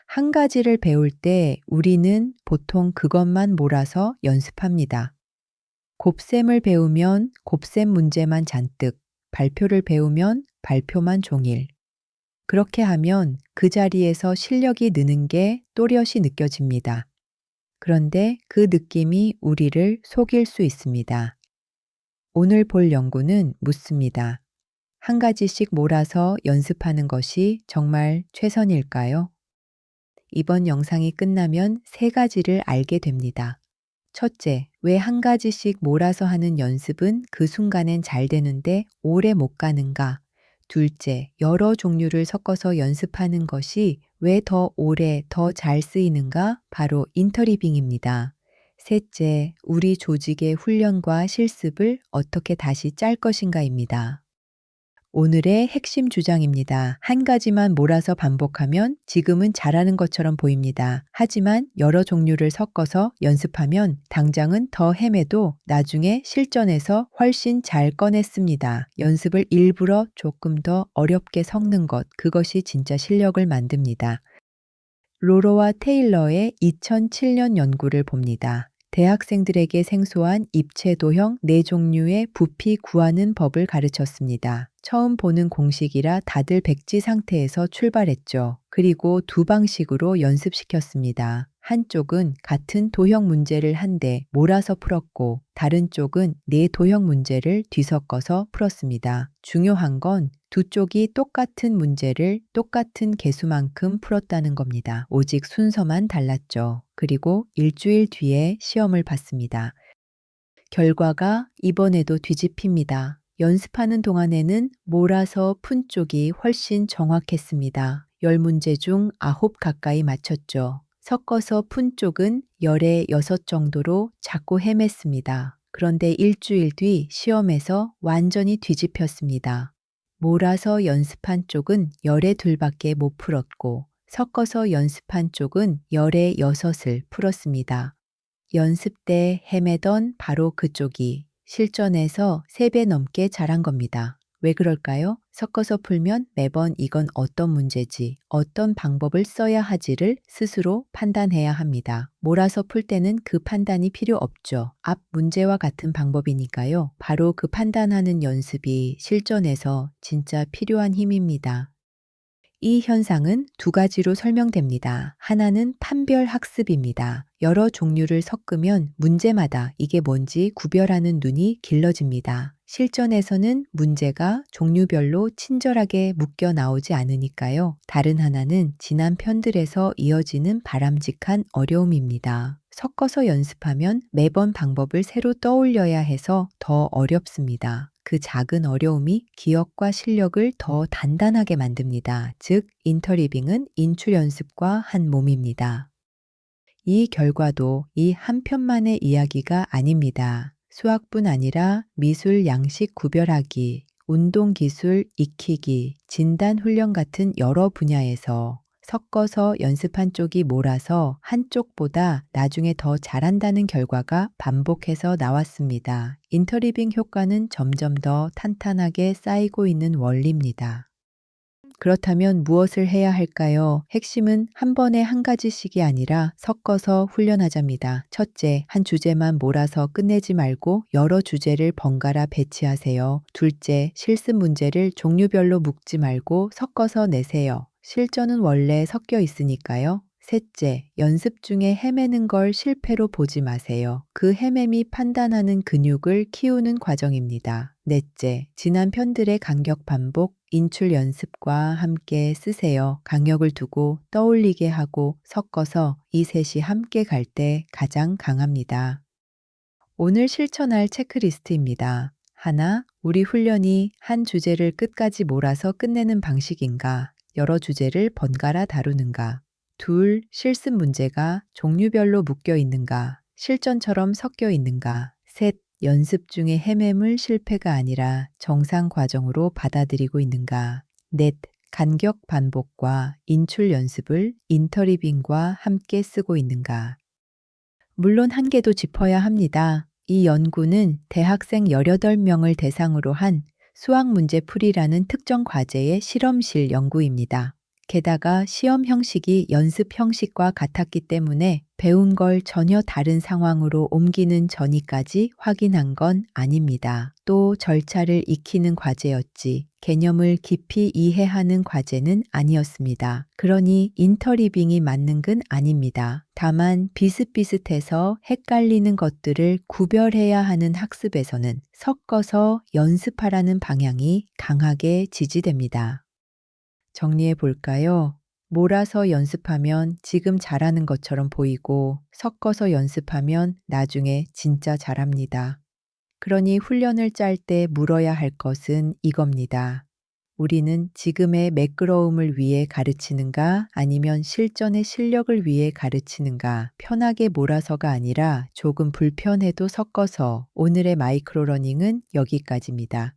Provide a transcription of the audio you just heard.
한 가지를 배울 때 우리는 보통 그것만 몰아서 연습합니다. 곱셈을 배우면 곱셈 문제만 잔뜩, 발표를 배우면 발표만 종일. 그렇게 하면 그 자리에서 실력이 느는 게 또렷이 느껴집니다. 그런데 그 느낌이 우리를 속일 수 있습니다. 오늘 볼 연구는 묻습니다. 한 가지씩 몰아서 연습하는 것이 정말 최선일까요? 이번 영상이 끝나면 세 가지를 알게 됩니다. 첫째, 왜 한 가지씩 몰아서 하는 연습은 그 순간엔 잘 되는데 오래 못 가는가? 둘째, 여러 종류를 섞어서 연습하는 것이 왜 더 오래, 더 잘 쓰이는가? 바로 인터리빙입니다. 셋째, 우리 조직의 훈련과 실습을 어떻게 다시 짤 것인가입니다. 오늘의 핵심 주장입니다. 한 가지만 몰아서 반복하면 지금은 잘하는 것처럼 보입니다. 하지만 여러 종류를 섞어서 연습하면 당장은 더 헤매도 나중에 실전에서 훨씬 잘 꺼냈습니다. 연습을 일부러 조금 더 어렵게 섞는 것, 그것이 진짜 실력을 만듭니다. 로로와 테일러의 2007년 연구를 봅니다. 대학생들에게 생소한 입체 도형 4종류의 부피 구하는 법을 가르쳤습니다. 처음 보는 공식이라 다들 백지 상태에서 출발했죠. 그리고 두 방식으로 연습시켰습니다. 한쪽은 같은 도형 문제를 한데 몰아서 풀었고 다른 쪽은 4도형 문제를 뒤섞어서 풀었습니다. 중요한 건 두 쪽이 똑같은 문제를 똑같은 개수만큼 풀었다는 겁니다. 오직 순서만 달랐죠. 그리고 일주일 뒤에 시험을 봤습니다. 결과가 이번에도 뒤집힙니다. 연습하는 동안에는 몰아서 푼 쪽이 훨씬 정확했습니다. 10문제 중 9 가까이 맞췄죠. 섞어서 푼 쪽은 10에 6 정도로 자꾸 헤맸습니다. 그런데 일주일 뒤 시험에서 완전히 뒤집혔습니다. 몰아서 연습한 쪽은 10에 2밖에 못 풀었고 섞어서 연습한 쪽은 10에 6을 풀었습니다. 연습 때 헤매던 바로 그쪽이 실전에서 3배 넘게 잘한 겁니다. 왜 그럴까요? 섞어서 풀면 매번 이건 어떤 문제지, 어떤 방법을 써야 하지를 스스로 판단해야 합니다. 몰아서 풀 때는 그 판단이 필요 없죠. 앞 문제와 같은 방법이니까요. 바로 그 판단하는 연습이 실전에서 진짜 필요한 힘입니다. 이 현상은 두 가지로 설명됩니다. 하나는 판별 학습입니다. 여러 종류를 섞으면 문제마다 이게 뭔지 구별하는 눈이 길러집니다. 실전에서는 문제가 종류별로 친절하게 묶여 나오지 않으니까요. 다른 하나는 지난 편들에서 이어지는 바람직한 어려움입니다. 섞어서 연습하면 매번 방법을 새로 떠올려야 해서 더 어렵습니다. 그 작은 어려움이 기억과 실력을 더 단단하게 만듭니다. 즉, 인터리빙은 인출 연습과 한 몸입니다. 이 결과도 이 한 편만의 이야기가 아닙니다. 수학뿐 아니라 미술, 양식 구별하기, 운동 기술 익히기, 진단 훈련 같은 여러 분야에서 섞어서 연습한 쪽이 몰아서 한쪽보다 나중에 더 잘한다는 결과가 반복해서 나왔습니다. 인터리빙 효과는 점점 더 탄탄하게 쌓이고 있는 원리입니다. 그렇다면 무엇을 해야 할까요? 핵심은 한 번에 한 가지씩이 아니라 섞어서 훈련하자입니다. 첫째, 한 주제만 몰아서 끝내지 말고 여러 주제를 번갈아 배치하세요. 둘째, 실습 문제를 종류별로 묶지 말고 섞어서 내세요. 실전은 원래 섞여 있으니까요. 셋째, 연습 중에 헤매는 걸 실패로 보지 마세요. 그 헤맴이 판단하는 근육을 키우는 과정입니다. 넷째, 지난 편들의 간격 반복, 인출 연습과 함께 쓰세요. 강약을 두고 떠올리게 하고 섞어서 이 셋이 함께 갈 때 가장 강합니다. 오늘 실천할 체크리스트입니다. 하나, 우리 훈련이 한 주제를 끝까지 몰아서 끝내는 방식인가? 여러 주제를 번갈아 다루는가? 둘, 실습 문제가 종류별로 묶여 있는가? 실전처럼 섞여 있는가? 셋, 연습 중에 헤매물 실패가 아니라 정상 과정으로 받아들이고 있는가? 넷, 간격 반복과 인출 연습을 인터리빙과 함께 쓰고 있는가? 물론 한계도 짚어야 합니다. 이 연구는 대학생 18명을 대상으로 한 수학 문제 풀이라는 특정 과제의 실험실 연구입니다. 게다가 시험 형식이 연습 형식과 같았기 때문에 배운 걸 전혀 다른 상황으로 옮기는 전이까지 확인한 건 아닙니다. 또 절차를 익히는 과제였지 개념을 깊이 이해하는 과제는 아니었습니다. 그러니 인터리빙이 맞는 건 아닙니다. 다만 비슷비슷해서 헷갈리는 것들을 구별해야 하는 학습에서는 섞어서 연습하라는 방향이 강하게 지지됩니다. 정리해 볼까요? 몰아서 연습하면 지금 잘하는 것처럼 보이고 섞어서 연습하면 나중에 진짜 잘합니다. 그러니 훈련을 짤 때 물어야 할 것은 이겁니다. 우리는 지금의 매끄러움을 위해 가르치는가 아니면 실전의 실력을 위해 가르치는가 편하게 몰아서가 아니라 조금 불편해도 섞어서 오늘의 마이크로 러닝은 여기까지입니다.